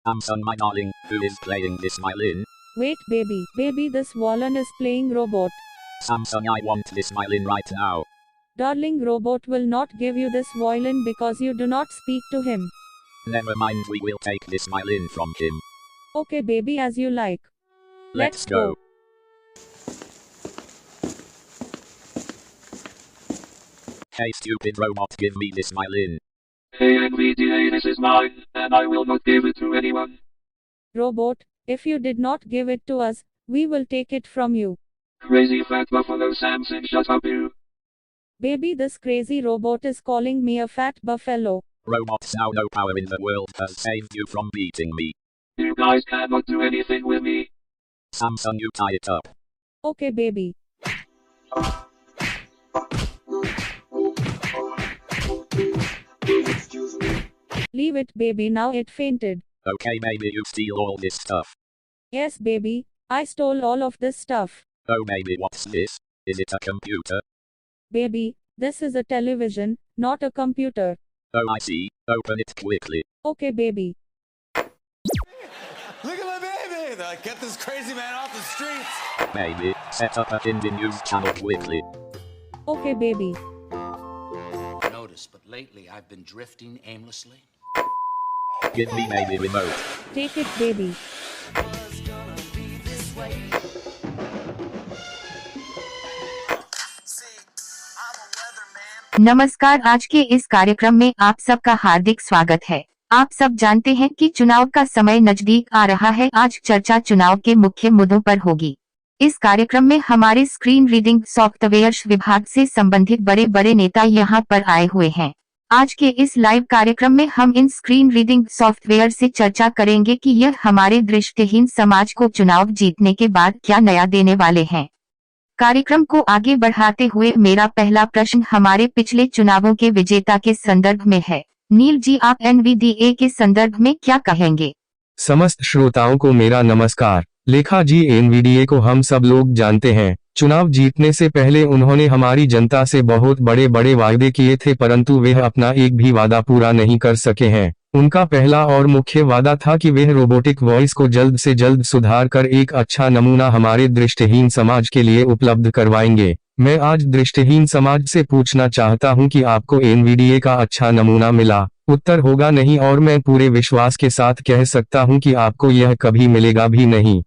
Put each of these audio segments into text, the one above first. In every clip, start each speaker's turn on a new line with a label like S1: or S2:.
S1: Samson, my darling, who is playing this violin?
S2: Wait, baby. Baby, this violin is playing robot.
S1: Samson, I want this violin right now.
S2: Darling, robot will not give you this violin because you do not speak to him.
S1: Never mind, we will take this violin from him.
S2: Okay, baby, as you like.
S1: Let's go. Hey, stupid robot, give me this violin.
S3: Hey NVDA, this is mine, and I will not give it to anyone.
S2: Robot, if you did not give it to us, we will take it from you.
S3: Crazy fat buffalo Samson, shut up you.
S2: Baby, this crazy robot is calling me a fat buffalo.
S1: Robots, now no power in the world has saved you from beating me.
S3: You guys cannot do anything with me.
S1: Samson, you tie it up.
S2: Okay, baby. Leave it, baby, now it fainted.
S1: Okay, maybe you steal all this stuff.
S2: Yes, baby, I stole all of this stuff.
S1: Oh, maybe what's this? Is it a computer?
S2: Baby, this is a television, not a computer.
S1: Oh, I see. Open it quickly.
S2: Okay, baby.
S4: Look at my baby! They're like, get this crazy man off the streets!
S1: Maybe set up a Hindi news channel quickly.
S2: Okay, baby.
S5: Notice, but lately I've been drifting aimlessly.
S1: Give me maybe remote.
S2: Take it, baby.
S6: नमस्कार, आज के इस कार्यक्रम में आप सबका हार्दिक स्वागत है। आप सब जानते हैं कि चुनाव का समय नजदीक आ रहा है। आज चर्चा चुनाव के मुख्य मुद्दों पर होगी। इस कार्यक्रम में हमारे स्क्रीन रीडिंग सॉफ्टवेयर विभाग से संबंधित बड़े बड़े नेता यहां पर आए हुए हैं। आज के इस लाइव कार्यक्रम में हम इन स्क्रीन रीडिंग सॉफ्टवेयर से चर्चा करेंगे कि यह हमारे दृष्टिहीन समाज को चुनाव जीतने के बाद क्या नया देने वाले हैं। कार्यक्रम को आगे बढ़ाते हुए मेरा पहला प्रश्न हमारे पिछले चुनावों के विजेता के संदर्भ में है। नील जी, आप एनवीडीए के संदर्भ में क्या कहेंगे?
S7: समस्त श्रोताओं को मेरा नमस्कार। लेखा जी, एनवीडीए को हम सब लोग जानते हैं। चुनाव जीतने से पहले उन्होंने हमारी जनता से बहुत बड़े बड़े वायदे किए थे, परंतु वे अपना एक भी वादा पूरा नहीं कर सके हैं। उनका पहला और मुख्य वादा था कि वे रोबोटिक वॉइस को जल्द से जल्द सुधार कर एक अच्छा नमूना हमारे दृष्टिहीन समाज के लिए उपलब्ध करवाएंगे। मैं आज दृष्टिहीन समाज से पूछना चाहता हूं कि आपको एनवीडीए का अच्छा नमूना मिला? उत्तर होगा नहीं, और मैं पूरे विश्वास के साथ कह सकता हूं कि आपको यह कभी मिलेगा भी नहीं।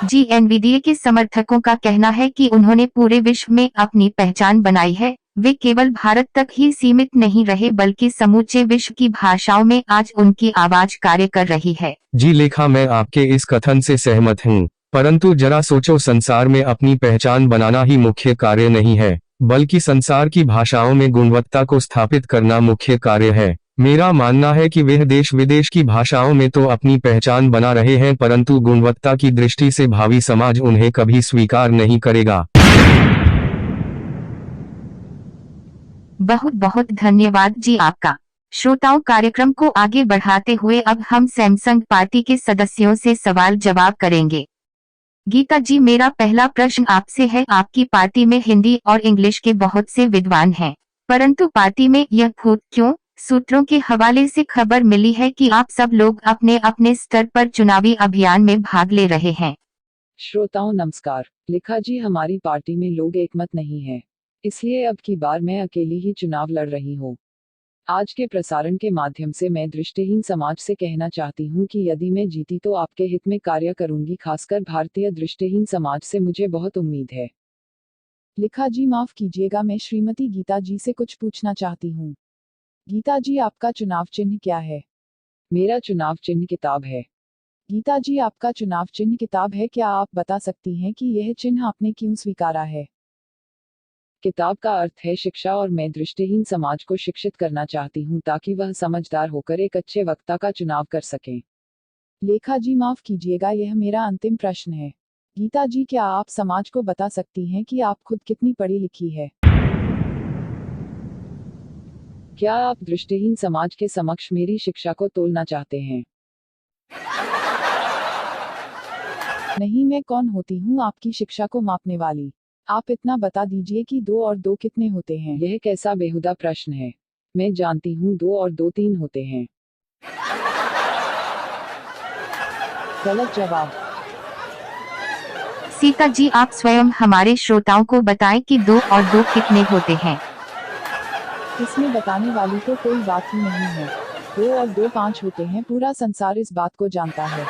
S6: जी, एनवीडीए के समर्थकों का कहना है कि उन्होंने पूरे विश्व में अपनी पहचान बनाई है। वे केवल भारत तक ही सीमित नहीं रहे, बल्कि समूचे विश्व की भाषाओं में आज उनकी आवाज कार्य कर रही है।
S7: जी लेखा, मैं आपके इस कथन से सहमत हूँ, परंतु जरा सोचो, संसार में अपनी पहचान बनाना ही मुख्य कार्य नहीं है, बल्कि संसार की भाषाओं में गुणवत्ता को स्थापित करना मुख्य कार्य है। मेरा मानना है कि वे देश विदेश की भाषाओं में तो अपनी पहचान बना रहे हैं, परंतु गुणवत्ता की दृष्टि से भावी समाज उन्हें कभी स्वीकार नहीं करेगा।
S6: बहुत बहुत धन्यवाद जी आपका। श्रोताओं, कार्यक्रम को आगे बढ़ाते हुए अब हम सैमसंग पार्टी के सदस्यों से सवाल जवाब करेंगे। गीता जी, मेरा पहला प्रश्न आपसे है। आपकी पार्टी में हिंदी और इंग्लिश के बहुत से विद्वान हैं, परंतु पार्टी में यह फूट क्यों? सूत्रों के हवाले से खबर मिली है कि आप सब लोग अपने अपने स्तर पर चुनावी अभियान में भाग ले रहे हैं।
S8: श्रोताओं नमस्कार। लिखा जी, हमारी पार्टी में लोग एकमत नहीं है, इसलिए अब की बार मैं अकेली ही चुनाव लड़ रही हूँ। आज के प्रसारण के माध्यम से मैं दृष्टिहीन समाज से कहना चाहती हूँ कि यदि मैं जीती तो आपके हित में कार्य करूंगी। खासकर भारतीय दृष्टिहीन समाज से मुझे बहुत उम्मीद है।
S9: लिखा जी, माफ कीजिएगा, मैं श्रीमती गीता जी से कुछ पूछना चाहती हूँ। गीता जी, आपका चुनाव चिन्ह क्या है?
S8: मेरा चुनाव चिन्ह किताब है।
S9: गीता जी, आपका चुनाव चिन्ह किताब है, क्या आप बता सकती हैं कि यह चिन्ह आपने क्यों स्वीकारा है?
S8: किताब का अर्थ है शिक्षा, और मैं दृष्टिहीन समाज को शिक्षित करना चाहती हूँ ताकि वह समझदार होकर एक अच्छे वक्ता का चुनाव कर सकें।
S9: लेखा जी, माफ कीजिएगा, यह मेरा अंतिम प्रश्न है। गीता जी, क्या आप समाज को बता सकती हैं कि आप खुद कितनी पढ़ी लिखी है?
S8: क्या आप दृष्टिहीन समाज के समक्ष मेरी शिक्षा को तोलना चाहते हैं?
S9: नहीं, मैं कौन होती हूँ आपकी शिक्षा को मापने वाली? आप इतना बता दीजिए कि 2 और 2 कितने होते हैं?
S8: यह कैसा बेहुदा प्रश्न है। मैं जानती हूँ 2 और 2 3 होते हैं। गलत जवाब।
S6: सीता जी आप स्वयं हमारे श्रोताओं को बताएं कि 2 और 2 कितने होते हैं।
S9: इसमें बताने वाली तो कोई बात ही नहीं है। 2 और 2 5 होते हैं। पूरा संसार इस बात को जानता है।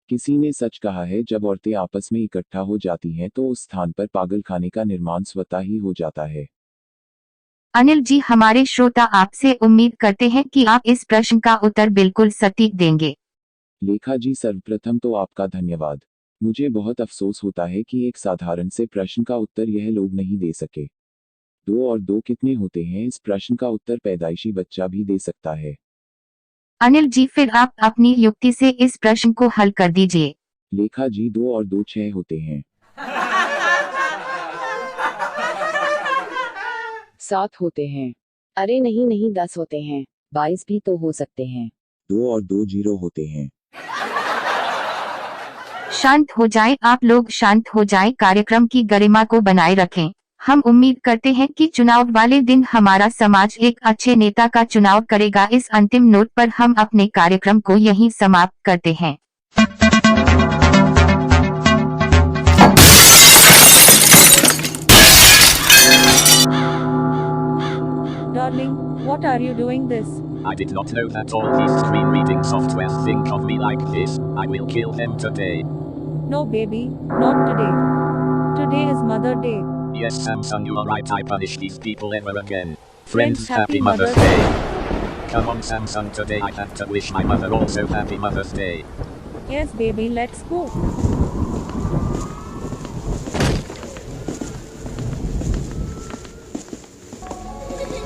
S10: किसी ने सच कहा है, जब औरतें आपस में इकट्ठा हो जाती हैं तो उस स्थान पर पागलखाने का निर्माण स्वतः ही हो जाता है।
S6: अनिल जी हमारे श्रोता आपसे उम्मीद करते हैं कि आप इस प्रश्न का उत्तर बिल्कुल सटीक देंगे।
S10: लेखा जी सर्वप्रथम तो आपका धन्यवाद। मुझे बहुत अफसोस होता है कि एक साधारण से प्रश्न का उत्तर यह लोग नहीं दे सके। 2 और 2 कितने होते हैं, इस प्रश्न का उत्तर पैदाइशी बच्चा भी दे सकता है।
S6: अनिल जी फिर आप अपनी युक्ति से इस प्रश्न को हल कर दीजिए।
S10: लेखा जी 2 और 2 6 होते हैं।
S8: 7 होते हैं। अरे नहीं नहीं 10 होते हैं। 22 भी तो हो सकते हैं।
S10: 2 और 2 0 होते हैं।
S6: शांत हो जाएं, आप लोग शांत हो जाएं, कार्यक्रम की गरिमा को बनाए रखें। हम उम्मीद करते हैं कि चुनाव वाले दिन हमारा समाज एक अच्छे नेता का चुनाव करेगा। इस अंतिम नोट पर हम अपने कार्यक्रम को यहीं समाप्त करते हैं।
S2: Darling, what are you doing this?
S1: I did not know that all these screen reading softwares think of me like this. I will kill them today.
S2: No baby, not today. Today is Mother Day.
S1: Yes, Samsung, you are right. I punish these people ever again.
S2: Friends,
S1: Happy Mother's Day. Come on, Samsung, today I have to wish my mother also Happy Mother's Day.
S2: Yes baby, let's go.